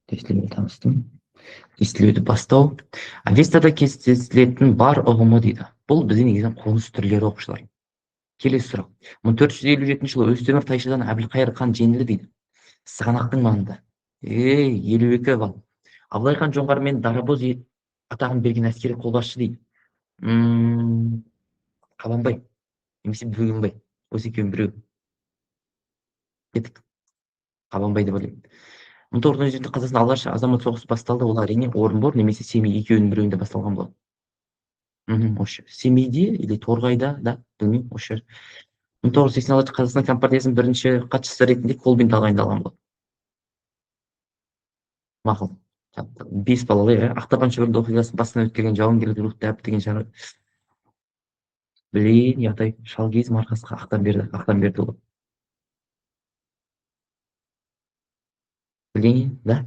Тестілеуді таныстым. Тестілеуді бастау. Авестада кездесілетін бар ұғымы дейді. Бұл біздің негізінен қоныс түрлері оқушылар. Келесі сұрақ. 1457 жылы Өстемір Тайшыдан Әбілқайыр хан жеңілді дейді. Сығанақтың маңында. 52 балл. Абылай хан Жоңғар мен Дарабоз атағын берген әскери қолбасшы дейді. Қабанбай немесе Бөгенбай. Осы екеуінің біреуі. Кеттік. Қабанбай деп ойлаймын. 1900 Қазақстан алғаш азамат соғысы басталды. Ол әрине Орынбор немесе Семей екеуінің біреуінде басталған болады. Осы Семейде или Торғайда, да, білмеймін, осы жер. 1986 Қазақстан Компартиясының бірінші хатшысы ретінде Колбин тағайындалған болады. Мақұл. 5 балалы, Ақтабан шеберінде оқиғасын басынан өткерген жауынгерлік рухты дәріптеген шара. Блин, ятай, Шалгез марқасқа Ақтанберді ол. Блин, да?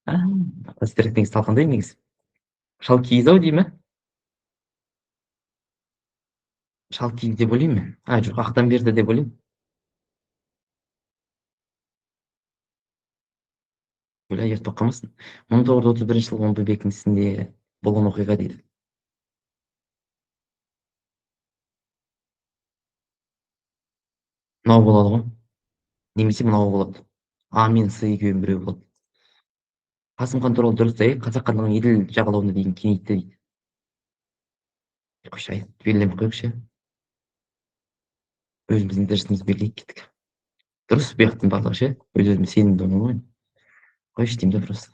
Қастерек негіз талқандай негіз. Шалкиіз ау деймі? Шалкиіз деп ойлаймын мен. Жоқ, Ақтанберді деп ойлаймын. Бля, ертіп қалмасын. 1931 жылы омбы бекінісінде болған оқиға дейді. Мынау болады ғой. Немесе мынау болады. А мен С екеуінің біреуі болады. Қасым хан туралы дұрыс айтайық, қазақ хандығын Еділ жағалауына дейін кеңейтті дейді. Қойшы айтып белгілеп қойықшы. Өзіміздің дұрысымызды белгілейік кеттік. Дұрыс бұяқтың барлығы ше. Өз-өзіме сенімдімін ғой. Қойшы деймін де просто.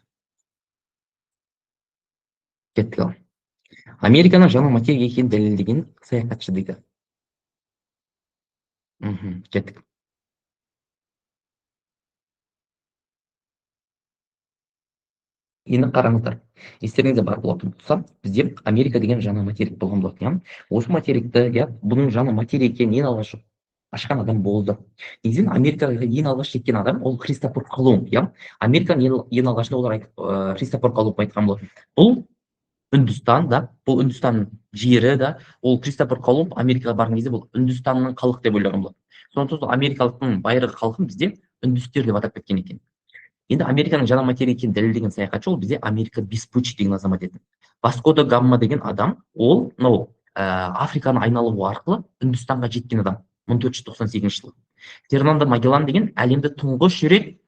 Кеттік ал. Американың жаңа материк екенін дәлелдеген саяхатшы дейді. Кеттік. Енді қараңыздар. Естеріңізде бар болатын болса, бізде Америка деген жаңа материк болған болатын. Осы материкті, бұның жаңа материк екенін ең алғаш ашқан адам болды. Негізінен Америкаға ең алғаш жеткен адам ол Христофор Колумб. Американың ең алғашында олар Христофор Колумб айтқан болды. Бұл Үндістан, да, бұл Үндістанның жері, да, ол Христофор Колумб Америкаға барған кезде бұл Үндістанның халық деп ойлаған болды. Сондықтан америкалықтың байырғы халқын бізде үндістер деп атап кеткен екен. Енді Американың жаңа материк екенін дәлелдеген саяхатшы ол бізде Америка Веспуччи деген азамат еді. Васко да Гама деген адам, ол Африканы айналу арқылы Үндістанға жеткен адам 1498 жылы. Фернандо Магеллан деген әлемді тұңғыш рет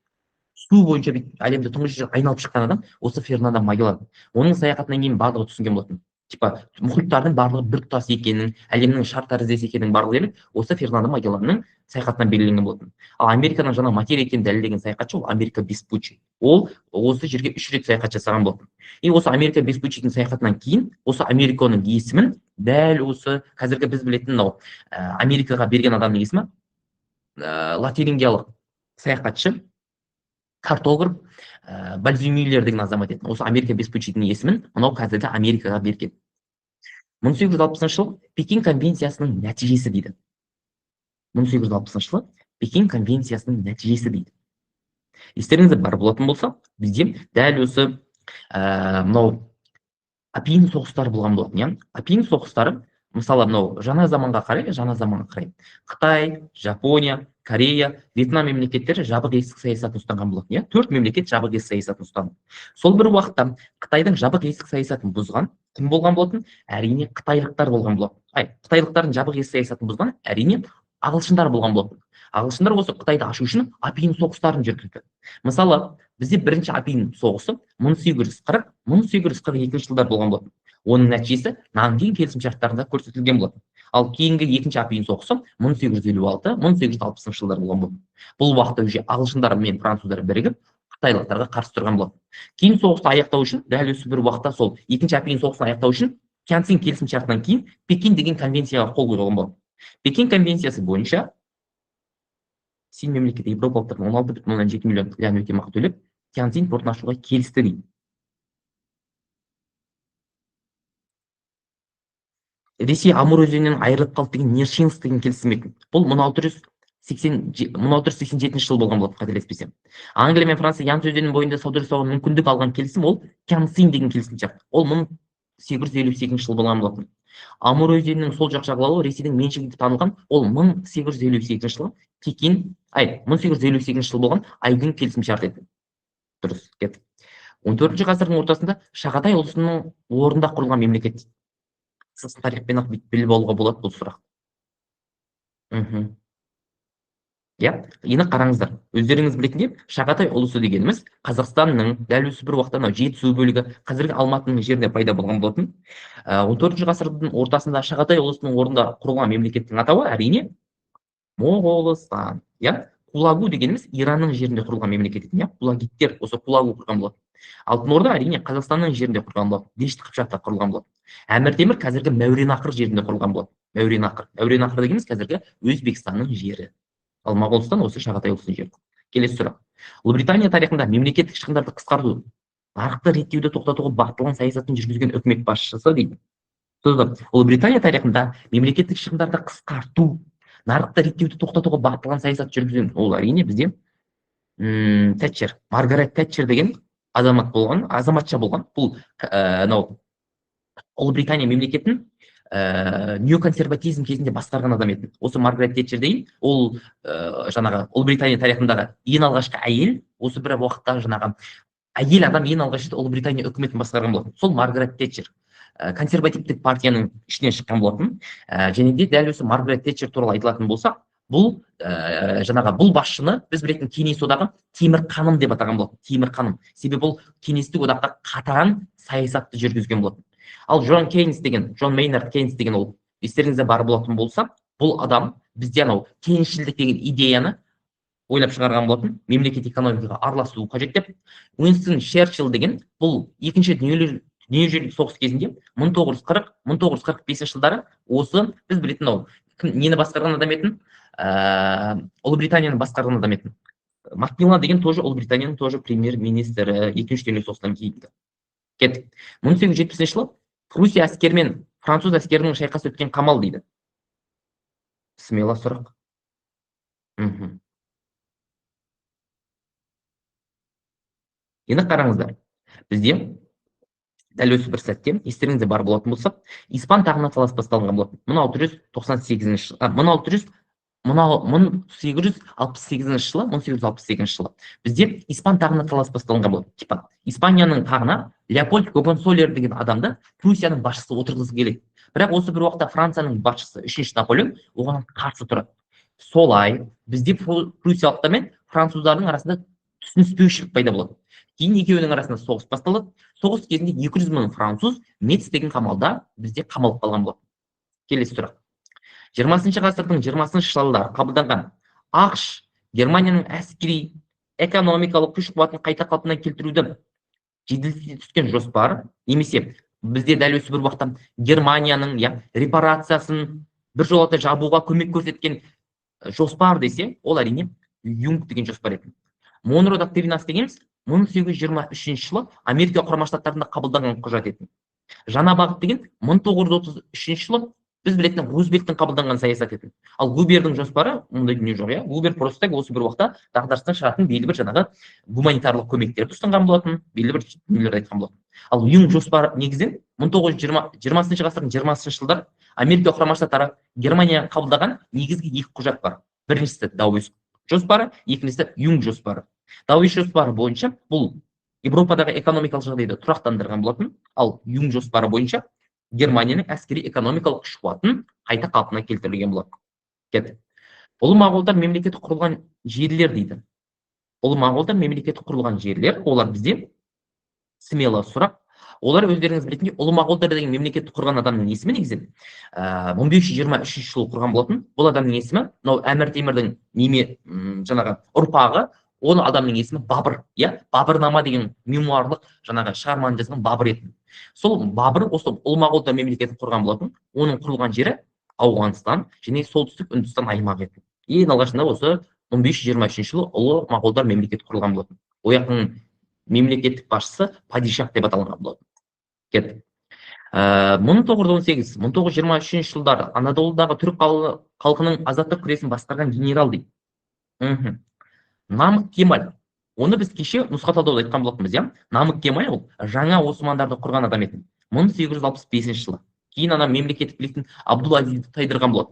су бойынша әлемді тұңғыш рет айналып шыққан адам осы Фернандо Магеллан. Оның саяхатынан кейін барлығы түсінген болатын. Типа мұхиттардың барлығы біртұтас екенін, әлемнің шар тәріздес екенін барлығы осы Фернандо Магелланның саяхатынан белгіленген болатын. Ал Американың жаңа материк екенін дәлелдеген саяхатшы ол Америка Веспуччи. Ол осы жерге 3 рет саяхат жасаған болатын. И осы Америка Веспуччидің саяхатынан кейін осы Американың есімін дәл осы қазіргі біз білетін мынау Америкаға берген адамның есімі лотарингиялық саяхатшы, картограф Бальзюмюллер деген азамат еді. Осы Америка Веспуччидің есімін мынау қазіргі Америкаға берген. 1860 жыл Пекин конвенциясының нәтижесі дейді. 1860 жылы Пекин конвенциясының нәтижесі дейді. Естеріңізде бар болатын болса, бізде дәл осы мынау апиын соғыстары болған болатын. Апиын соғыстары, мысалы, мынау жаңа заманға қарай Қытай, Жапония, Корея, Вьетнам мемлекеттері жабық есік саясатын ұстанған болатын. 4 мемлекет жабық есік саясатын ұстанды. Сол бір уақытта Қытайдың жабық есік саясатын бұзған кім болған болатын? Әрине қытайлықтар болған болатын. Қытайлықтардың жабық есік саясатын бұзған әрине ағылшындар болған болатын. Ағылшындар осы Қытайды ашу үшін апиын соғыстарын жүргізді. Мысалы, бізде бірінші апиын соғысы 1840-1842 жылдар болған болатын. Оның нәтижесі Нанкин келісімшарттарында көрсетілген болатын. Ал кейінгі екінші апиын соғысы 1856-1860 жылдар болған болатын. Бұл уақытта уже ағылшындар мен француздар бірігіп қытайлықтарға қарсы тұрған болатын. Кейін соғысты аяқтау үшін, дәл осы бір уақытта сол екінші апиын соғысын аяқтау үшін Кянсин келісімшартынан кейін Пекин деген конвенцияға қол қойылған болатын. Пекин конвенциясы бойынша Син мемлекеті Европалықтардың 16,7 миллион яғни өтемақы төлеп, Тяньцзинь портын ашуға келісті дейді. Ресей Амур өзенінен айырылып қалды деген Нерчинск деген келісім екен. Бұл 1687 жыл болған болады, қателеспесем. Англия мен Франция Янс өзенінің бойында сауда жасауға мүмкіндік алған келісім ол Кянсин деген келісімшарт. Ол 1858 жыл болған болатын. Амур өзенінің сол жақ жағалауы Ресейдің меншігінде танылған. Ол 1858 жылы Пекин, 1858 жыл болған Айдың келісімшарт еді. Дұрыс, кеттік. 14 ғасырдың ортасында Шағатай ұлысының орнында құрылған мемлекет. Сіз тарихпен ақ біліп алуға болады бұл сұрақ. Иә, енді қараңыздар. Өздеріңіз білетіндей, Шағатай ұлысы дегеніміз Қазақстанның дәл осы бір уақытта Жетісу бөлігі, қазіргі Алматының жерінде пайда болған болатын. 14 ғасырдың ортасында Шағатай ұлысының орнында құрылған мемлекеттің атауы әрине Моғолстан. Иә, Хулагу дегеніміз Иранның жерінде құрылған мемлекет екен. Иә, Хулагиттер осы Хулагу құрған болатын. Алтын Орда әрине Қазақстанның жерінде құрған болатын. Дешті Қыпшақта құрылған болатын. Әмір Темір қазіргі Мәуереннахр жерінде құрылған болатын. Мәуереннахр дегеніміз қазіргі Өзбекстанның жері. Ал Моғолстан осы Шағатай ұлысының жері. Келесі сұрақ. Ұлыбритания тарихында мемлекеттік шығындарды қысқарту, нарықты реттеуді тоқтатуға бағытталған саясатын жүргізген үкімет басшысы дейді. Ұлыбритания тарихында мемлекеттік шығындарды қысқарту, нарықты реттеуді тоқтатуға бағытталған саясат жүргізген, ол әрине бізде Тэтчер, Маргарет Тэтчер деген азаматша болған. Бұл Ұлыбритания мемлекетін неоконсерватизм кезінде басқарған адам еді. Осы Маргарет Тэтчер деген, ол жаңағы Ұлыбритания тарихындағы ең алғашқы әйел, осы бір уақытта жаңағы әйел адам ең алғаш Ұлыбритания үкіметін басқарған болатын. Сол Маргарет Тэтчер консервативтік партияның ішінен шыққан болатын. Және де дәл осы Маргарет Тэтчер туралы айтылатын болсақ, бұл бұл басшыны біз білетін Кеңес одағы Темір ханым деп атаған болатын. Темір ханым. Себебі бұл кеңестік одақта қатаң саясатты жүргізген болатын. Ал Джон Мейнард Кейнс деген ол естеріңізде бар болатын болса, бұл адам бізде кеңесшілдік деген идеяны ойлап шығарған болатын. Мемлекет экономикаға араласуы қажет деп. Уинстон Черчилль деген бұл екінші дүниежүзілік соғыс кезінде 1940-1945 жылдары осы біз білетін нені басқарған адам етін, Ұлыбританияны басқарған адам етін. Макмиллан деген тоже Ұлыбританияның тоже премьер-министрі екінші дүниежүзілік соғыстан кейін. Кеттік. 1870 жылы Пруссия әскері мен француз әскерінің шайқасы өткен қамал дейді. Смело сұрақ. Енді қараңыздар. Бізде дәл осы бір сәтте естеріңізде бар болатын болса, испан тағына талас басталған болатын. 1868 жылы бізде испан тағына талас басталған болатын. Испанияның тағына Леопольд Гогонсолер деген адамды Пруссияның басшысы отырғызы келеді. Бірақ осы бір уақытта Францияның басшысы 3-ші Наполеон оған қарсы тұрады. Солай бізде пруссиялықтар мен француздардың арасында түсініспеушілік пайда болады. Кейін екеуінің арасында соғыс басталады. Соғыс кезінде 200 мың француз Метс деген қамалда бізде қамалып қалған болады. Келесі сұрақ. 20 ғасырдың 20-шы жылдары қабылданған ақш Германияның әскери экономикалық күш қуатын қайта қалпына келтіруді жеделдете түскен жоспар, немесе бізде дәл осы бір уақытта Германияның репарациясын біржолата жабуға көмек көрсеткен жоспар десе, ол әрине Юнг деген жоспар еді. Монро доктринасы дегеніміз 1823 жылы Америка құрама штаттарында қабылданған құжат еді. Жаңа бағыт деген 1933 жылы біз білетін Рузвельттің қабылданған саясат еді. Ал Губердің жоспары мұндай дүние жоқ. Губер просто осы бір уақытта дағдарыстан шығатын белгілі бір жаңағы гуманитарлық көмектерді ұсынған болатын, белгілі бір дүниелерді айтқан болатын. Ал Юнг жоспары негізінен 1920 ғасырдың 20-шы жылдары Америка құрама штаттары Германия қабылдаған негізгі екі құжат бар. Біріншісі Дауис жоспары, екіншісі Юнг жоспары. Дауис жоспары бойынша бұл Европадағы экономикалық жағдайды тұрақтандырған болатын, ал Юнг жоспары бойынша Германияның әскери экономикалық күш қуатын қайта қалпына келтірілген болады. Ұлы моғолдар мемлекеті құрылған жерлер дейді. Ұлы моғолдар мемлекеті құрылған жерлер, олар бізде смело сұрақ. Олар өздеріңіз білетіндей, ұлы моғолдар деген мемлекетті құрған адамның есімі негізі 1523 жылы құрған болатын. Бұл адамның есімі Әмір Темірдің жаңағы ұрпағы, оны адамның есімі Бабыр. Бабырнама деген мемуарлық жаңағы шығарманы жазған Бабыр еді. Сол Бабыр осы ұлы моғолдар мемлекетін құрған болатын. Оның құрылған жері Ауғанстан және солтүстік Үндістан аймағы еді. Ең алғашында осы 1523 жылы ұлы моғолдар мемлекеті құрылған болатын. Ояқтың мемлекеттік басшысы падишах деп аталған болатын. 1918-1923 жылдары Анадолудағы түрік халқының азаттық күресін басқарған генерал дейді. Намық Кемаль. Оны біз кеше нұсқа талдауда айтқан болатынбыз. Намық Кемаль ол жаңа Османдарды құрған адам еді. 1865 жылы. Кейін ана мемлекеттік биліктің Абдул-Азизді тайдырған болады.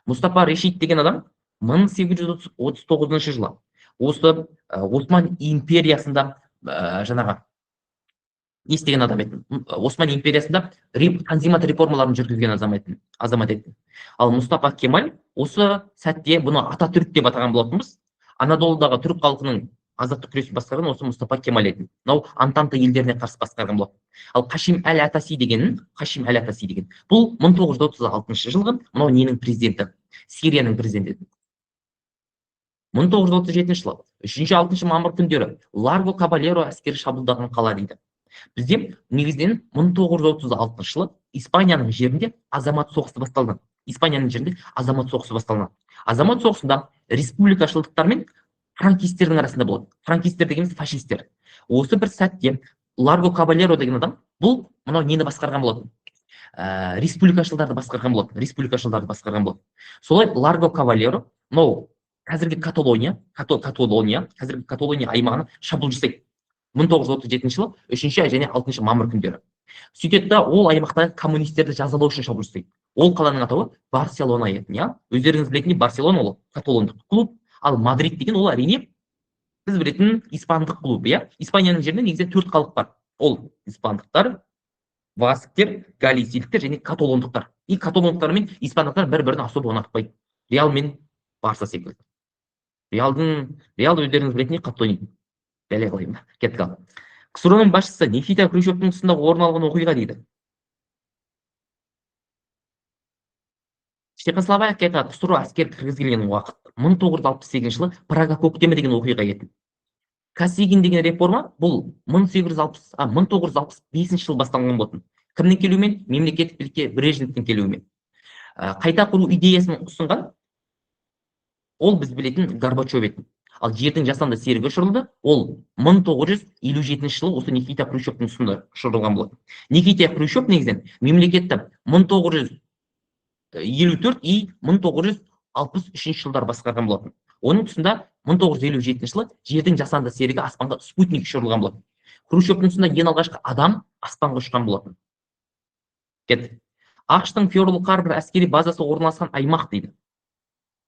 Мұстафа Решит деген адам 1839 жылы осы Осман империясында жаңағы не істеген адам еді. Осман империясында танзимат реформаларын жүргізген азамат еді. Ал Мұстафа Кемаль осы сәтте бұны Ататүрік деп атаған болатынбыз. Анадолудағы түрік халқының азаттық күресін басқарған осы Мұстафа Кемаль еді. Мынау Антанта елдеріне қарсы басқарған болатын. Ал Қашим әл-Атаси деген бұл 1936 жылғы мынау ненің президенті, Сирияның президенті. 1937 жылы 3-6 мамыр күндері Ларго Кабалеро әскери шабуылдаған қала дейді. Бізде негізден 1936 жылы Испанияның жерінде азамат соғысы басталды. Азамат соғысында республикашылдықтар мен франкистердің арасында болады. Франкистер дегеніміз фашистер. Осы бір сәтте Ларго Кабалеро деген адам бұл мынау нені басқарған болатын? Республикашылдарды басқарған болатын. Солай Ларго Кабалеро мынау қазіргі Каталония аймағына шабуыл жасайды. 1937 жылы 3 және 6 мамыр күндері. Сөйтеді да ол аймақтағы коммунистерді жазалау үшін шабуыл жасайды. Ол қаланың атауы Барселона еді. Өздеріңіз білетіндей Барселона ол каталондық клуб, ал Мадрид деген ол әрине біз білетін испандық клуб. Испанияның жерінде негізінен 4 халық бар. Ол испандықтар, басктер, галисийліктер және каталондықтар. И каталондықтар мен испандықтар бір-бірін особо ұнатпайды. Реал мен Барса секілді. Реал өздеріңіз білетіндей каталония. Бәле қылайын. Кеттік ал. КСРО-ның басшысы Никита Хрущевтің тұсында орын алған оқиға дейді. Чехословакияға КСРО әскер кіргізілген уақыт 1968 жылы Прага көктемі деген оқиға еді. Косыгин деген реформа бұл 1965 жылы басталған болатын. Кімнің келуімен? Мемлекеттік билікке Брежневтің келуімен. Қайта құру идеясын ұсынған ол біз білетін Горбачев еді. Ал жердің жасанды серігі ұшырылды, ол 1957 жылы осы Никита Хрущевтің тұсында ұшырылған болады. Никита Хрущев негізінен мемлекетті 1954 и 1963 жылдар басқарған болатын. Оның тұсында 1957 жылы жердің жасанды серігі аспанға спутник ұшырылған болатын. Хрущевтің тұсында ең алғашқы адам аспанға ұшқан болатын. ақш-тың Пёрл-Харбор әскери базасы орналасқан аймақ дейді.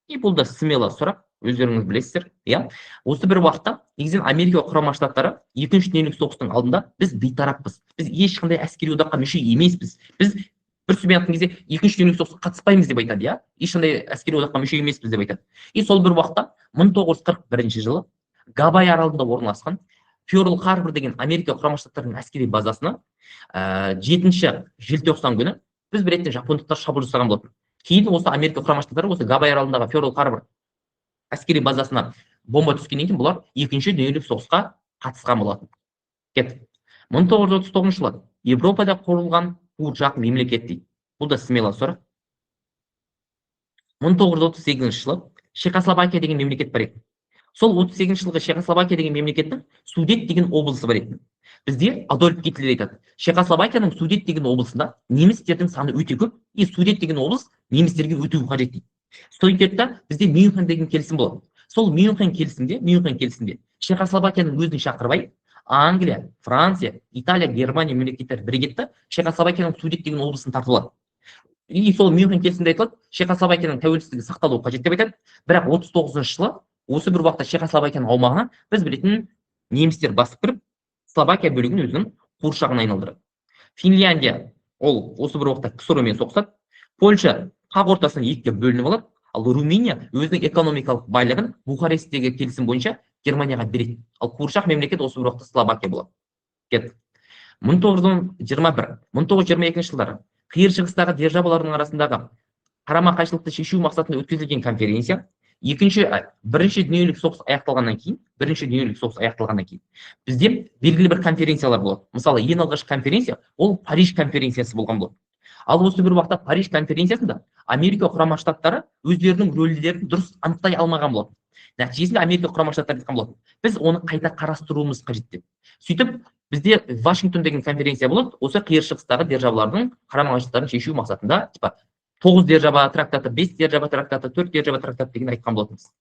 И бұл да смело сұрақ, өздеріңіз білесіздер. Осы бір уақытта негізінен Америка құрама штаттары екінші дүниелік соғыстың алдында біз бейтараппыз. Біз ешқандай әскери одаққа мүше емеспіз. Біз бір сөзбен айтқан кезде екінші дүниелік соғысқа қатыспаймыз деп айтады. Ешқандай әскери одаққа мүше емеспіз деп айтады. И сол бір уақытта 1941 жылы Гавай аралында орналасқан Пёрл-Харбор деген Америка құрама штаттарының әскери базасына 7 желтоқсан күні біз білетін жапондықтар шабуыл жасаған болатын. Кейін осы Америка құрама штаттары осы Гавай аралындағы Пёрл-Харбор әскери базасына бомба түскеннен кейін бұлар екінші дүниелік соғысқа қатысқан болатын. 1939 жылы Европада құрылған қуыршақ мемлекет дейді. Бұл да смело сұрақ. 1938 жылы Чехословакия деген мемлекет бар еді. Сол 38 жылғы Чехословакия деген мемлекеттің Судет деген облысы бар еді. Бізде Адольф Гитлер айтады, Чехословакияның Судет деген облысында немістердің саны өте көп, и Судет деген облыс немістерге өте қажет дейді. Сөйтеді бізде Мюнхен деген келісім болады. Сол Мюнхен келісімде Чехословакияның өзін шақырбай, Англия, Франция, Италия, Германия мемлекеттері бірігеді, Чехословакияның Судет деген облысын тартып алады. И сол Мюнхен келісімде айтылады, Чехословакияның тәуелсіздігі сақталуы қажет деп айтады. Бірақ 39 жылы осы бір уақытта Чехословакияның аумағына біз білетін немістер басып кіріп, Словакия бөлігін өзінің қуыршағына айналдырады. Финляндия ол осы бір уақытта КСРО-мен соғысады. Польша қақ ортасынан екіге бөлініп алады. Ал Румыния өзінің экономикалық байлығын Бухаресттегі келісім бойынша Германияға береді. Ал қуыршақ мемлекет осы бір уақытта Словакия болады. 1922 жылдары қиыр шығыстағы державалардың арасындағы қарама қайшылықты шешу мақсатында өткізілген конференция бірінші дүниелік соғыс аяқталғаннан кейін бізде белгілі бір конференциялар болады. Мысалы, ең алғашқы конференция ол Париж конференциясы болған болады. Ал осы бір уақытта Париж конференциясында Америка құрама штаттары өздерінің рөлдерін дұрыс анықтай алмаған болады. Нәтижесінде Америка құрама штаттары айтқан болады, біз оны қайта қарастыруымыз қажет деп. Сөйтіп бізде Вашингтон деген конференция болады. Осы қиыр шығыстағы державалардың қарама қайшылықтарын шешу мақсатында 9 держава трактаты, 5 держава трактаты, 4 держава трактаты деген айтқан болатынбыз.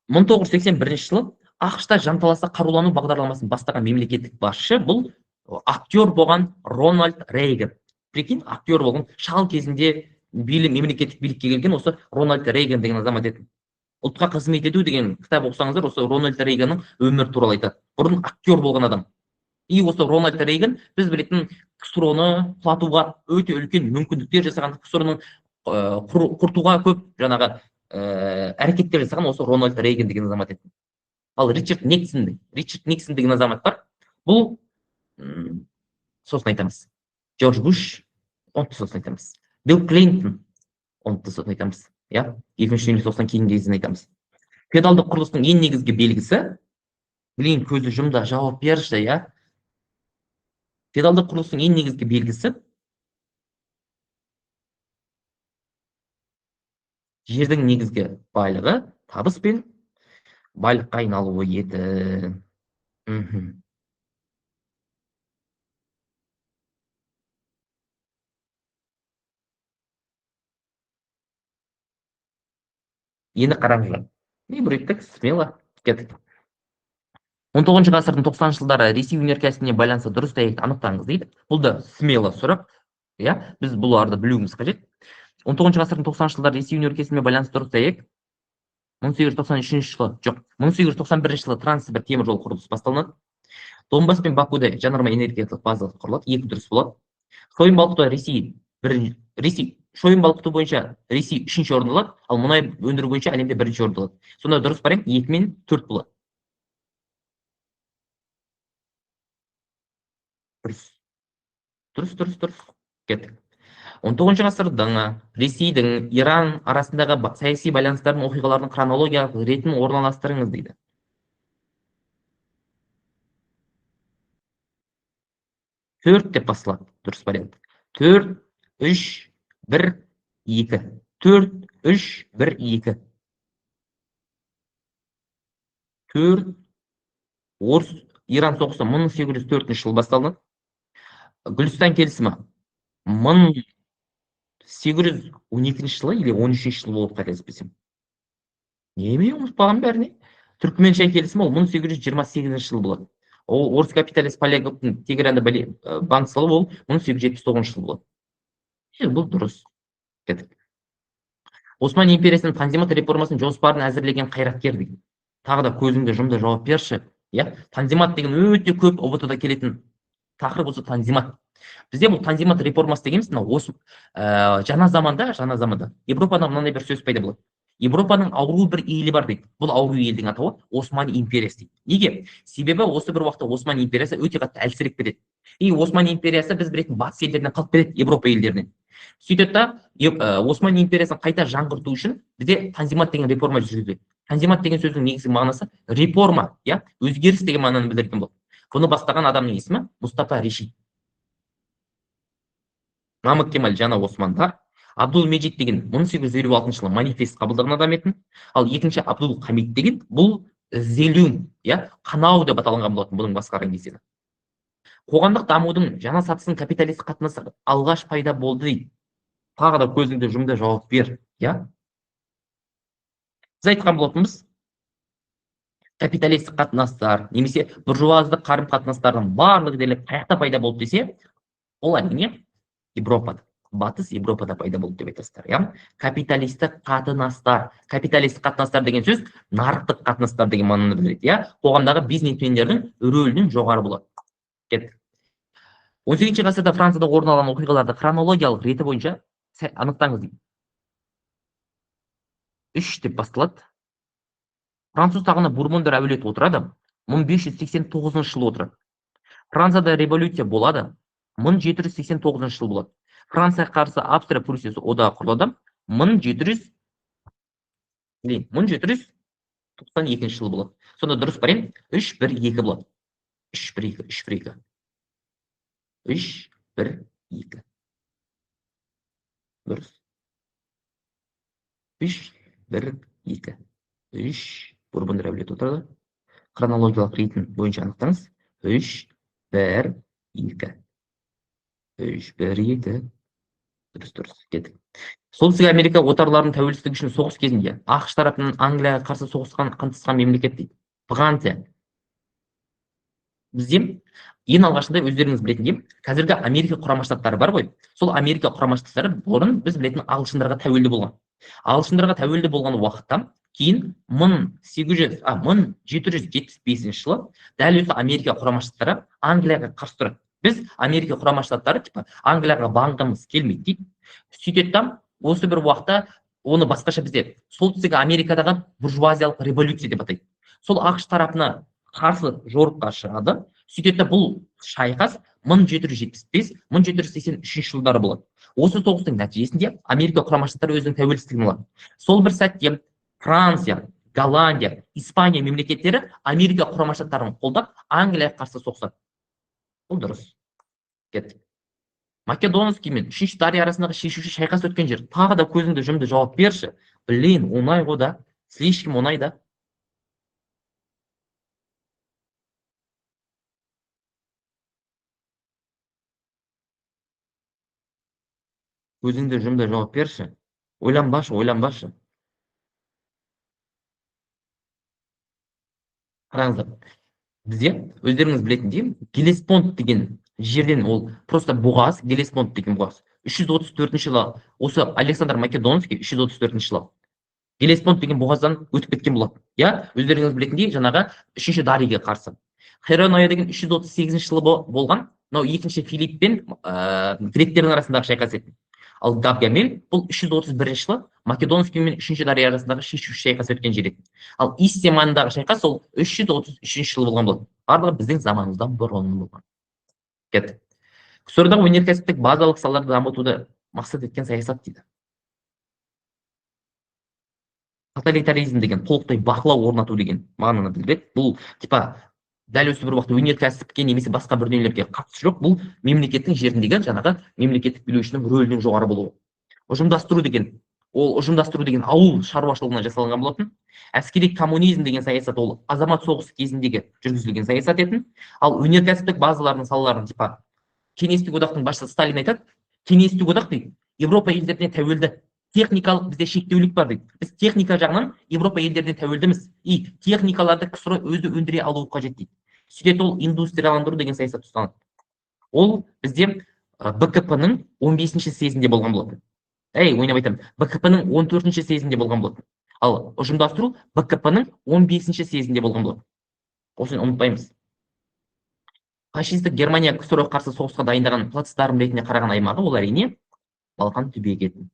1981 жылы ақш-та жанталаса қарулану бағдарламасын бастаған мемлекеттік басшы бұл актер болған Рональд Рейган. Прикинь, актер болған, шал кезінде мемлекеттік билікке келген осы Рональд Рейган деген азамат еді. Ұлтқа қызмет ету деген кітап оқысаңыздар, осы Рональд Рейганның өмірі туралы айтады. Бұрын актер болған адам. И осы Рональд Рейган біз білетін ксро-ны құлатуға өте үлкен мүмкіндіктер жасаған, ксро-ны құртуға көп жаңағы әрекеттер жасаған осы Рональд Рейган деген азамат еді. Ал Ричард Никсон деген азамат бар. Бұл сосын айтамыз. Джордж Буш, оны сосын айтамыз. Билл Клинтон, оны сосын айтамыз. Я, екінші дүниежүзілік соғыстан кейін кезін айтамыз. Феодалдық құрылыстың ең негізгі белгісі, білейін көзі жұмда жауап берші, я. Феодалдық құрылыстың ең негізгі белгісі жердің негізгі байлығы, табыс пен байлыққа айналуы еді. Енді қараңыздар. Не бүреттік, смело кеттік. 19 ғасырдың 90 жылдары Ресей өнеркәсібіне байланысты дұрыс дәйекті анықтаңыз дейді. Бұл да смело сұрақ. Я, біз бұларды білуіміз қажет. 19 ғасырдың 90 жылдары Ресей өнеркәсібіне байланысты дұрыс дәйек 1893 жылы, жоқ, 1891 жылы Транссібір темір жол құрылысы басталынады. Донбасс пен Бакуде жанармай энергетикалық база құрылады, екі дұрыс болады. Шойын балқыту бойынша Ресей 3-ші орын алады, ал мұнай өндіру бойынша әлемде 1-ші орын алады. Сонда дұрыс вариант 2 мен 4 болады. Дұрыс. Кеттік. 19 ғасырдың Ресейдің Иран арасындағы саяси байланыстардың оқиғалардың хронологиялық ретін орналастырыңыз дейді. 4 деп басталады. Дұрыс вариант. 4, 3, 1, 2. 4, 3, 1, 2. 4. Орыс Иран соғысы 1804 жылы басталды. Гүлістан келісімі 1812 жылы или 13 жылы болып қателеспесем. Неме ұмытпаған бәріне? Түркменшай келісімі ол 1828 жылы болады. Ол орыс капиталист Полеговтың Тегеранды банк салу ол 1879 жылы болады. Бұл дұрыс. Кеттік. Осман империясының Танзимат реформасының жоспарын әзірлеген қайраткер деген. Тағы да көзіңді жұмды жауап берші. Танзимат деген өте көп ұбт-да келетін тақырып осы Танзимат. Бізде бұл Танзимат реформасы дегеніміз осы жаңа заманда Европада мынандай бір сөз пайда болады. Европаның ауру бір елі бар дейді. Бұл ауру елдің атауы Осман империясы дейді. Неге? Себебі осы бір уақытта Осман империясы өте қатты әлсіреп кетеді. И Осман империясы біз білетін батыс елдерінен қалып кетеді, Европа елдерінен. Сөйтеді да, Осман империясын қайта жаңғырту үшін бізде Танзимат деген реформа жүргізіледі. Танзимат деген сөздің негізгі мағынасы реформа, өзгеріс деген мағынаны білдіретін болды. Бұны бастаған адамның есімі Мұстафа Решид. Намық Кемал жаңа Османда, Абдул Меджид деген 1856 жылы манифест қабылдаған адам етін, ал екінші Абдул Хамид деген бұл зелюм, қанау деп аталынған болатын бұның басқарған кезінде. Қоғамдық дамудың жаңа сатысының капиталист қатынасы алғаш пайда болды дейді. Тағы да көзіңді жұмды жауап бер. Біз айтқан болатынбыз, капиталистік қатынастар, немесе буржуаздық қарым-қатынастардың барлығы дерлік қаяқта пайда болды десе, ол әрине Европада, батыс Европада пайда болды деп айтасыздар. Капиталистік қатынастар деген сөз нарықтық қатынастар деген мағынаны білдіреді. Қоғамдағы бизнесмендердің рөлінің жоғары болады. 18 ғасырда Францияда орын алған оқиғаларды хронологиялық реті бойынша анықтаңыз дейді. 3 деп басталады. Француз тағына Бурбондар әулеті отырады, 1589 жылы отырады. Францияда революция болады, 1789 жылы болады. Франция қарсы Австрия-Пруссиясы одағы құрылады, 1792 жылы болады. Сонда дұрыс вариант 3-1-2 болады. 3-1-2. 3-1-2. Дұрыс. 3-1-2. 3 Бурбондар әулеті отырады. Хронологиялық ретін бойынша анықтаңыз. 3-1-2. 3-1-2. Дұрыс. Кеттік. Солтүстік Америка отарларының тәуелсіздігі үшін соғыс кезінде ақш тарапынан Англияға қарсы соғысқан қантысқан мемлекет дейді. Франция. Бізде ең алғашында өздеріңіз білетіндей қазіргі Америка құрама штаттары бар ғой. Сол Америка құрама штаттары бұрын біз білетін ағылшындарға тәуелді болған. Ағылшындарға тәуелді болған уақытта кейін 1775 жылы дәл осы Америка құрама штаттары Англияға қарсы тұрады. Біз Америка құрама штаттары типа Англияға бағынғымыз келмейді дейді. Сөйтеді да осы бір уақытта оны басқаша бізде солтүстік Америкадағы буржуазиялық революция деп атайды. Сол ақш тарапына қарсы жорыққа шығады. Сөйтеді бұл шайқас 1775-1783 жылдары болады. Осы соғыстың нәтижесінде Америка құрама штаттары өзінің тәуелсіздігін алады. Сол бір сәтте Франция, Голландия, Испания мемлекеттері Америка құрама штаттарын қолдап Англияға қарсы соғысады. Бұл дұрыс. Кеттік. Македонский мен үшінші дария арасындағы шешуші шайқас өткен жер. Тағы да көзіңді жұмды жауап берші. Блин, оңай ғой да. Слишком оңай да. Көзіңді жұмды жауап берші. Ойланбашы. Қараңыздар. Бізде өздеріңіз білетіндей Гелеспонд деген жерден ол просто бұғаз, Гелеспонд деген бұғаз. 334 жылы осы Александр Македонский 334 жылы Гелеспонд деген бұғаздан өтіп кеткен болады. Я, өздеріңіз білетіндей жаңағы үшінші Дарийге қарсы. Хероная деген 338 жылы болған, мынау екінші Филипп пен гректердің арасындағы шайқас еді. Ал Гавгамель бұл 331 жылы Македонский мен үшінші Дария арасындағы шешуші шайқас өткен жер еді. Ал Истия маңындағы шайқас ол 333 жылы болған болды. Барлығы біздің заманымыздан бұрын болған. Кеттік. КСР-дағы өнеркәсіптік базалық салаларды дамытуды мақсат еткен саясат дейді. Тоталитаризм деген толықтай бақылау орнату деген мағынаны білдіреді. Бұл типа дәл осы бір уақытта өнеркәсіпке немесе басқа бір дүниелерге қатысы жоқ. Бұл мемлекеттің жеріндегі жаңағы мемлекеттік билеушінің рөлінің жоғары болуы. Ұжымдастыру деген ауыл шаруашылығына жасалған болатын. Әскери коммунизм деген саясат ол азамат соғысы кезіндегі жүргізілген саясат етін. Ал өнеркәсіптік базалардың салаларын типа Кеңестік одақтың басшысы Сталин айтады, Кеңестік одақ дейді, Европа елдеріне тәуелді. Техникалық бізде шектеулік бар дейді. Біз техника жағынан Европа елдеріне тәуелдіміз. И техникаларды КСР өзі өндіре алуы қажет дейді. Сөйтеді ол индустрияландыру деген саясат ұстанады. Ол бізде БКП-ның 15-ші съезінде болған болады. Ойнап айтамын, БКП-ның 14-ші съезінде болған болады. Ал ұжымдастыру БКП-ның 15-ші съезінде болған болады. Осыны ұмытпаймыз. Фашистік Германия КСР-ға қарсы соғысқа дайындаған плацдарм ретінде қараған аймағы ол әрине Балқан түбегі еді.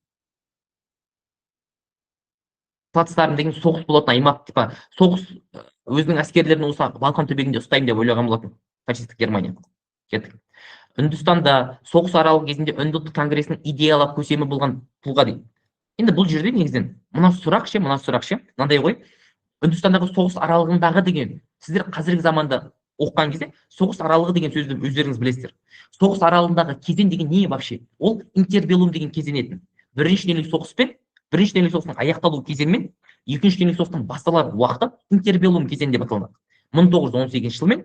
Плацдарм деген соғыс болатын аймақ, типа соғыс өзінің әскерлерін осы Балқан түбегінде ұстаймын деп ойлаған болатын фашистік Германия. Кеттік. Үндістанда соғыс аралығы кезінде Үнді ұлттық конгресінің идеялық көсемі болған тұлға дейді. Енді бұл жерде негізінен мына сұрақ ше, мынандай ғой. Үндістандағы соғыс аралығындағы деген, сіздер қазіргі заманда оқыған кезде соғыс аралығы деген сөзді өздеріңіз білесіздер. Соғыс аралығындағы кезең деген не вообще? Ол интербеллум деген кезең еді. Бірінші дүниежүзілік соғыс пен бірінші дүниежүзілік соғыстың аяқталу кезеңі мен екінші дүниежүзілік соғыстың басталар уақыты интербеллум кезеңі деп аталынады. 1918 жыл мен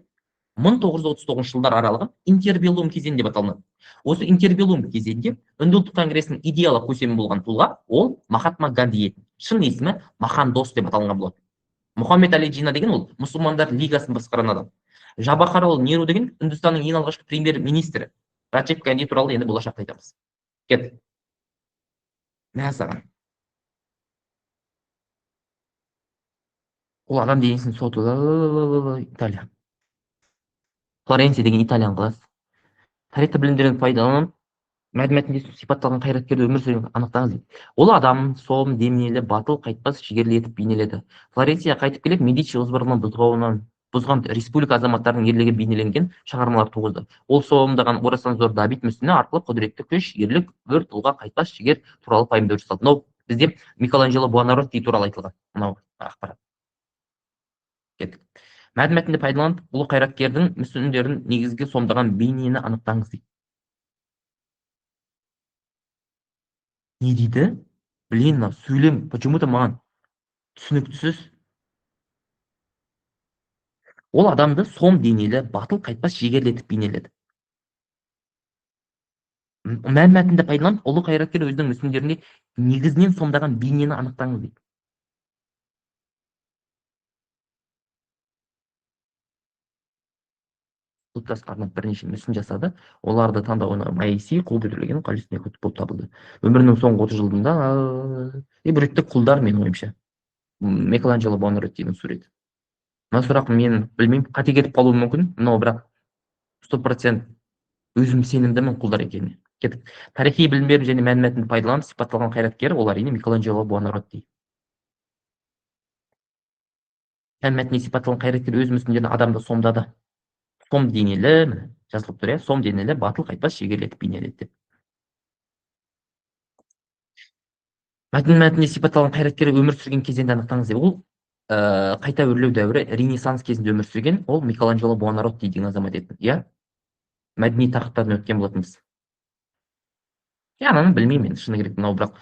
1939 жылдар аралығы интербеллум кезеңі деп аталынады. Осы интербеллум кезеңде Үнді ұлттық конгресінің идеялық көсемі болған тұлға ол Махатма Ганди еді. Шын есімі Махандос деп аталынған болады. Мұхаммед Али Джина деген ол мұсылмандар лигасын басқарған адам. Жабахарлал Неру деген Үндістанның ең алғашқы премьер-министрі. Раджив Ганди туралы енді болашақта айтамыз. Кет. Мә саған. Ол адам дегенсің соты Италия. Флоренция деген итальян қаласы. Тарихты білімдерін пайдаланып, мәдениетінде сипатталған қайраткерді өмір сүрген анықтаңыз дейді. Ол адам сом, демнелі, батыл, қайтпас, жігерлі етіп бейнеледі. Флоренцияға қайтып келіп, Медичи озбырлығын бұзған республика азаматтарының ерлігі бейнеленген шығармалар туғызды. Ол сомдаған орасан зор Давид мүсіні арқылы құдіретті күш, ерлік, өр тұлға, қайтпас жігер туралы пайымдау жасалды. Мынау бізде Микеланджело Буонаротти туралы айтылған. Мынау ақпарат. Кеттік. Мәдениетінде пайдаланып, ұлы қайраткердің мүсіндерін негізге сомдаған бейнені анықтаңыз дейді. Не дейді? Блин, сөйлем, почему-то маған түсініксіз. Ол адамды сом денелі, батыл, қайтпас жігерлетіп бейнеледі. Мәдениетінде пайдаланып, ұлы қайраткер өзінің мүсіндерінде негізінен сомдаған бейнені анықтаңыз дейді. Кылтас кармап бир нече мүсүн жасады. Оларды тандоого Маиси кол көтөрүлгөн калистине болуп табылды. Өмүрүнүн соңку 30 жылында бир ирет кулдар менин оюмча. Микеланджело Буонаротинин сурети. Мына сурак мен билбейм, кате кетип калуум мүмкүн, но бирок 100% өзүм сенимдимин кулдар экенине. Кетип тарыхый билимдерин жана маалиматты пайдаланып сыпатталган кайраткер ол арине Микеланджело Буонаротти. Маалиматты сыпатталган кайраткер өз мүсүндөрүндө адамды сомдады. Сом денелі, міне жазылып тұр, иә, сом денелі батыл қайтпас шегелетіп бейнеледі деп. Мәтініне сипатталған қайраткер өмір сүрген кезеңді анықтаңыз деп. Ол қайта өрлеу дәуірі Ренессанс кезінде өмір сүрген, ол Микеланджело Буонаротти деген азамат еді. Иә, мәдени тақырыптардан өткен болатынбыз. Ананы білмеймін мен, шыны керек, мынау бірақ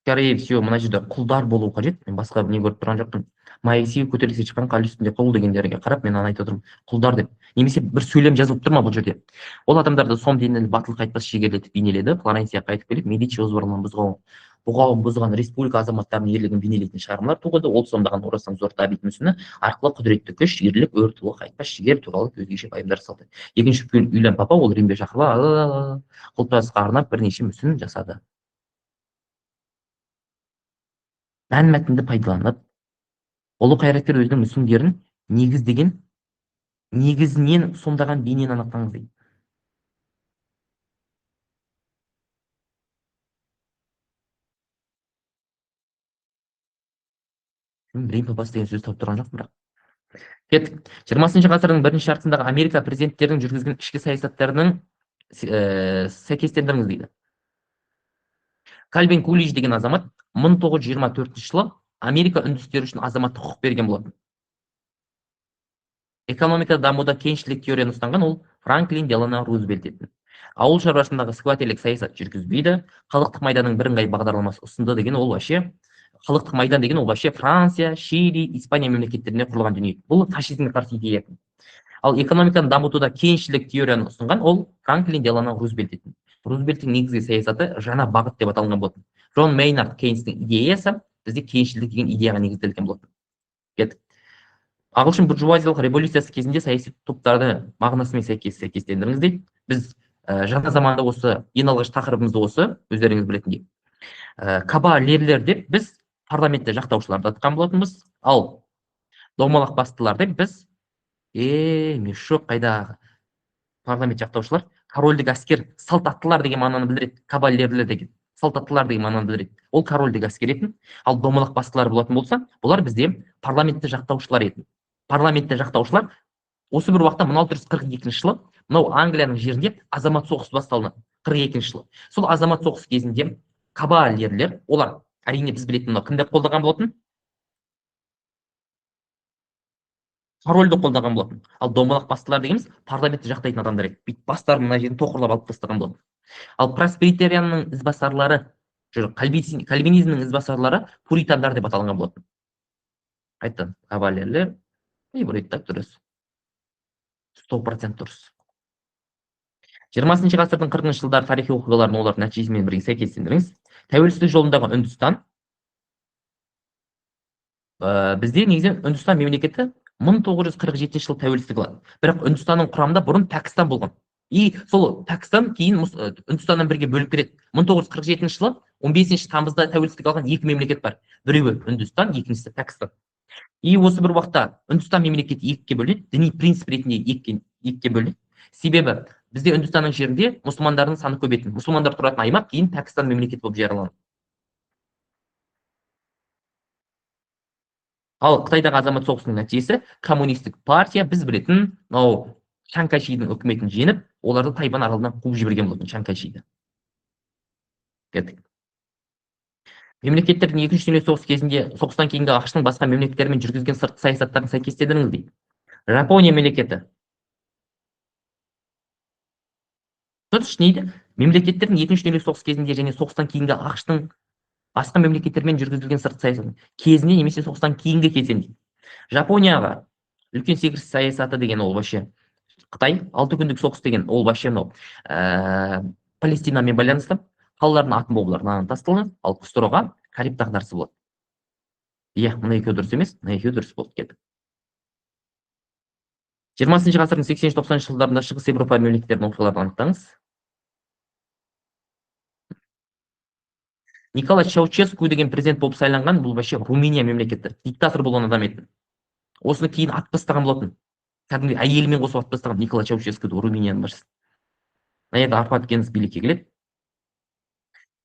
скорее всего мына жерде құлдар болу қажет. Мен басқа не көріп тұрған жоқпын. Маиси көтеріліске шыққан қал үстінде құл дегендерге қарап мен аны айтып отырмын, құлдар деп. Немесе бір сөйлем жазылып тұр ма бұл жерде? Ол адамдарды сом денелі батыл қайтпас шегелетіп бейнеледі. Флоренция қайтып келіп Медичи озбырлығын бұғауын бұзған республика азаматтарының ерлігін бейнелейтін шығармалар туғызды. Ол сомдаған орасан зор табит мүсіні арқылы құдіретті күш, ерлік, өр тұлға қайтпас жігер туралы өзгеше пайымдар салды. Екінші Уильям Папа ол Римге шақырылып құлпырасқа арнап бірнеше мүсін жасады. Мәнмәтінді пайдаланып, ұлы қайраткер өзінің мүсіндерін негізінен сомдаған бейнені анықтаңыз дейді. Рим папасы деген сөз тауып тұрған жоқпын бірақ. Кеттік. 20 ғасырдың бірінші жартысындағы Америка президенттерінің жүргізген ішкі саясаттарының сәйкестендіріңіз дейді. Кальвин Кулич деген азамат 1924 жылы Америка үндістері үшін азаматтық құқық берген болатын. Экономика дамуда кеңшілік теорияны ұстанған ол Франклин Делано Рузвельт еді. Ауыл шаруашылығындағы сквотерлік саясат жүргізбейді. Халықтық майданның бірыңғай бағдарламасы ұсынды деген ол вообще халықтық майдан деген ол вообще Франция, Чили, Испания мемлекеттеріне құрылған дүние. Бұл фашизмге қарсы идея. Ал экономиканы дамытуда кеңшілік теорияны ұсынған ол Франклин Делано Рузвельт еді. Рузвельттің негізгі саясаты жаңа бағыт деп аталған болатын. Джон Мейнард Кейнстің идеясы бізде кеңшілік деген идеяға негізделген болатын. Кеттік. Ағылшын буржуазиялық революциясы кезінде саяси топтарды мағынасымен сәйкестендіріңіз дейді. Біз жаңа заманда осы ең алғаш тақырыбымызды осы өздеріңіз білетіндей. Кабалерлер деп біз парламентте жақтаушыларды атқан болатынбыз. Ал домалақ бастылар деп біз мешок қайдағы парламент жақтаушылар корольдік әскер салт аттылар деген мағынаны білдіреді. Кабалерлер деген салт аттылар деген мағынаны білдіреді. Ол корольдік әскер етін. Ал домалақ бастылар болатын болса, бұлар бізде парламентте жақтаушылар етін. Парламентте жақтаушылар осы бір уақытта 1642 жылы мынау Англияның жерінде азамат соғысы басталды. 42 жылы. Сол азамат соғысы кезінде кабалерлер, олар әрине біз білетін мынау кімді қолдаған болатын? Корольді қолдаған болатын. Ал домалақ бастылар дегеніміз парламентті жақтайтын адамдар еді. Бүйтіп бастарын мына жерін тоқырлап алып тастаған болатын. Ал просперитарианның ізбасарлары, кальвинизмнің ізбасарлары пуритандар деп аталған болатын. Айттым, кабалерлер, бурайттап дұрыс. 100% дұрыс. 20 ғасырдың 40 жылдар тарихи оқиғаларын олардың нәтижесімен бірге сәйкестендіріңіз. Тәуелсіздік жолындағы Үндістан. Бізде негізінен Үндістан мемлекеті 1947 жылы тәуелсіздік алады. Бірақ Үндістанның құрамында бұрын Пәкістан болған. И сол Пәкістан кейін Үндістаннан бірге бөліп кетеді. 1947 жылы 15 тамызда тәуелсіздік алған екі мемлекет бар. Біреуі Үндістан, екіншісі Пәкістан. И осы бір уақытта Үндістан мемлекеті екіге бөлінеді, діни принцип ретінде екіге бөлінеді. Себебі бізде Үндістанның жерінде мұсылмандардың саны көбейетін. Мұсылмандар тұратын аймақ кейін Пәкістан мемлекеті болып жарияланды. Ал Қытайдағы азамат соғысының нәтижесі коммунистік партия біз білетін Чан Кайшидің үкіметін жеңіп, оларды Тайвань аралынан қуып жіберген болатын Чан Кайшиді. Кеттік. Мемлекеттердің екінші дүниежүзілік соғыс кезінде соғыстан кейінгі ақш-тың басқа мемлекеттермен жүргізген сыртқы саясаттарын сәйкестендіріңіз дейді. Жапония мемлекеті. Мемлекеттердің екінші дүниежүзілік соғыс кезінде және соғыстан кейінгі ақш-тың басқа мемлекеттермен жүргізілген сыртқы саясаты кезінде немесе соғыстан кейінгі кезеңде. Жапонияға үлкен секіріс саясаты деген ол вообще Қытай, 6 күндік соғыс деген ол вообще Палестинамен байланысты. Қалалардың атын бомбаларын тасталды, ал Кустороға Кариб дағдарысы болады. Иә, мына екеуі дұрыс емес, мына екеуі дұрыс болып кетті. 20 ғасырдың 80-90 жылдарында Шығыс Европа мемлекеттерінің оқиғаларын анықтаңыз. Николай Чаушеску деген президент болып сайланған, бұл вообще Румыния мемлекеті. Диктатор болған адам еді. Осыны кейін атып тастаған болатын. Кәдімгі әйелімен қосып атып тастаған Николай Чаушеску, Румынияның басшысы. Мына жерде Арпад Генс билікке келеді.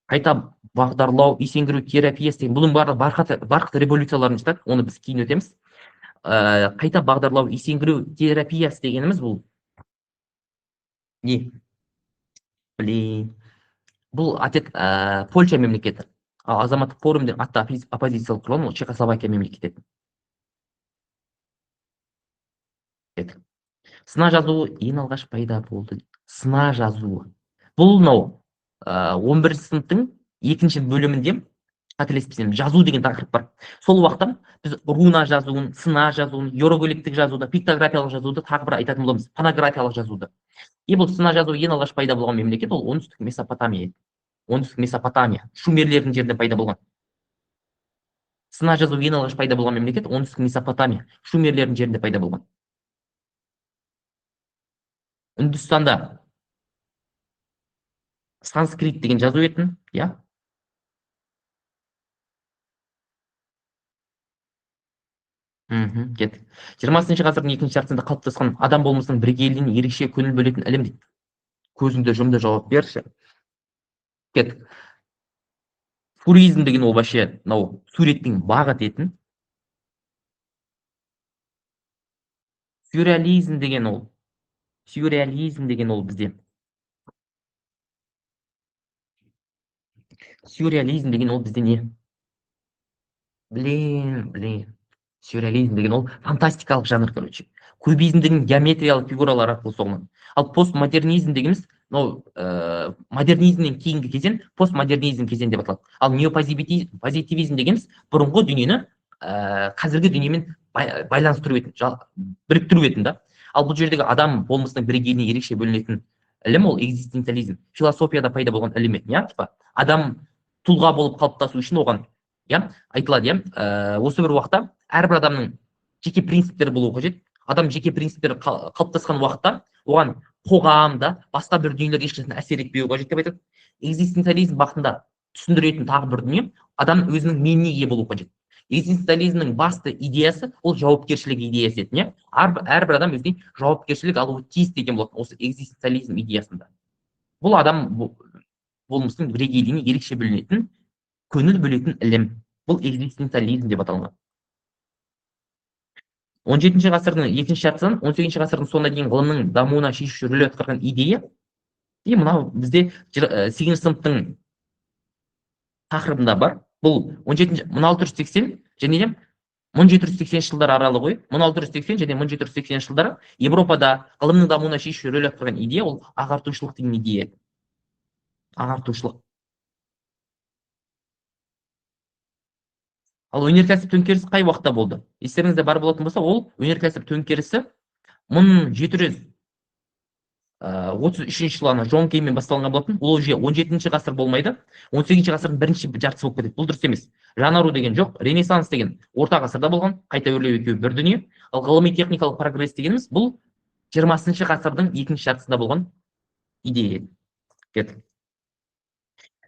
Қайта бағдарлау, есеңгіру терапиясы деген бұның барқыт революцияларын жатады, оны біз кейін өтеміз. Қайта бағдарлау, есеңгіру терапиясы дегеніміз бұл не? Блин. Бұл Польша мемлекеті. Ал азаматтық форум деген атты оппозициялық құрылым, ол Чехословакия мемлекеті. Сына жазуы ең алғаш пайда болды. Сына жазуы. Бұл мынау 11 сыныптың 2-ші бөлімінде, қателеспесем, жазу деген тақырып бар. Сол уақытта біз руна жазуын, сына жазуын, иероглифтік жазуды, пиктографиялық жазуды тағы бір айтатын боламыз, фонографиялық жазуды. Бұл сына жазуы ең алғаш пайда болған мемлекет ол оңтүстік Месопотамия. Оңтүстік Месопотамия, шумерлердің жерінде пайда болған. Сына жазуы ең алғаш пайда болған мемлекет оңтүстік Месопотамия, шумерлердің жерінде пайда болған. Үндістанда санскрит деген жазу етін, иә? Кеттік. 20 ғасырдың 2-ші жартысында қалыптасқан адам болмысының бірегейлігіне ерекше көңіл бөлетін ілім дейді. Көзіңді жұмды, жауап берші. Кеттік. Фуризм деген ол вообще мынау суреттің бағыт етін. Сюрреализм деген ол бізде. Сюрреализм деген ол бізде не? Блин. Сюрреализм деген ол фантастикалық жанр, короче. Кубизм деген геометриялық фигуралар арқылы соғылады. Ал постмодернизм дегеніміз, модернизмнен кейінгі кезең постмодернизм кезең деп аталады. Ал неопозитивизм дегеніміз бұрынғы дүниені қазіргі дүниемен байланыстыру етін, біріктіру етін да. Ал бұл жердегі адам болмысының бірегейіне ерекше бөлінетін ілім ол экзистенциализм. Философияда пайда болған ілім етін, иә? Адам тұлға болып қалыптасу үшін оған айтылады, осы бір уақытта әрбір адамның жеке принциптері болуы қажет. Адам жеке принциптері қалыптасқан уақытта оған қоғамда басқа бір дүниелер ешқашан әсер етпеуі қажет деп айтады. Экзистенциализм бағытында түсіндіретін тағы бір дүние, адам өзінің меніне ие болуы қажет. Экзистенциализмнің басты идеясы ол жауапкершілік идеясы еді. Әрбір адам өзіне жауапкершілік алуы тиіс деген болады осы экзистенциализм идеясында. Бұл адам болмысының бірегейлігіне ерекше бөлінетін, көңіл бөлетін ілім. Бұл экзистенциализм деп аталған. 17-ші ғасырдың 2-ші жартысынан 18-ші ғасырдың соңына дейін ғылымның дамуына шешуші рөл атқарған идея. Мынау бізде 8-ші сыныптың тақырыбында бар. Бұл 1680 және 1780 жылдар аралығы ғой. 1680 және 1780 жылдары Европада ғылымның дамуына шешуші рөл атқарған идея ол ағартушылық деген идея. Ағартушылық. Ал өнеркәсіп төңкерісі қай уақытта болды? Естеріңізде бар болатын болса, ол өнеркәсіп төңкерісі 1733 жылы Джон Кейнмен басталған болатын. Ол уже 17-ші ғасыр болмайды, 18-ші ғасырдың бірінші жартысы болып кетеді. Бұл дұрыс емес. Жаңару деген жоқ, ренессанс деген орта ғасырда болған, қайта өрлеу екеуі бір дүние. Ал ғылыми техникалық прогресс дегеніміз бұл 20-ші ғасырдың 2-ші жартысында болған идея.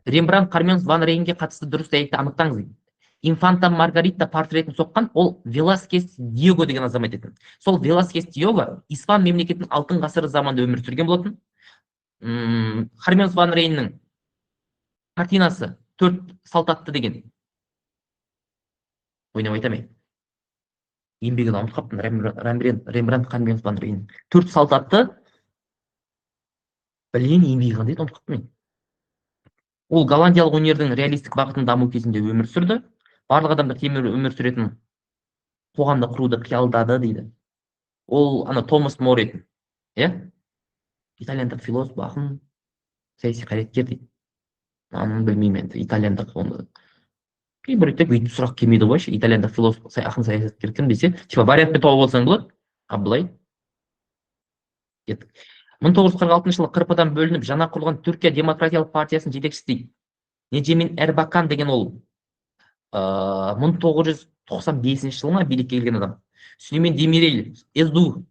Рембрандт Кармен ван Рейнге қатысты дұрыс дәйекті анықтаңыз. Инфанта Маргарита портретін соққан ол Веласкес Диего деген азамат еді. Сол Веласкес Диего Испан мемлекетінің алтын ғасыры заманда өмір сүрген болатын. Кармен ван Рейннің картинасы 4 салтатты деген. Ойнап айтамын. Еңбегін ұмытып қаптым. Рембрандт Кармен ван Рейн 4 салтатты білген еңбегі қандай ұмытып қаптым. Ол голландиялық өнердің реалистік бағытын даму кезінде өмір сүрді. Барлық адамдар темір өмір сүретін қоғамда құруды қиялдады дейді. Ол Томас Мор еді. Итальяндық философ, ақын, саяси қайраткер дейді. Білмеймін енді, итальяндық оны. Кейбір бүйтіп сұрақ келмейді ғой, итальяндық философ, ақын, саясаткер кім десе, вариантпен тауып алсаң болады. Былай. 1946 жылы қырпыдан бөлініп жаңа құрылған Түркия демократиялық партиясының жетекшісі дейді. Неджемин Эрбакан деген ол 1995 жылына билікке келген адам. Сүлеймен Демирел Эзду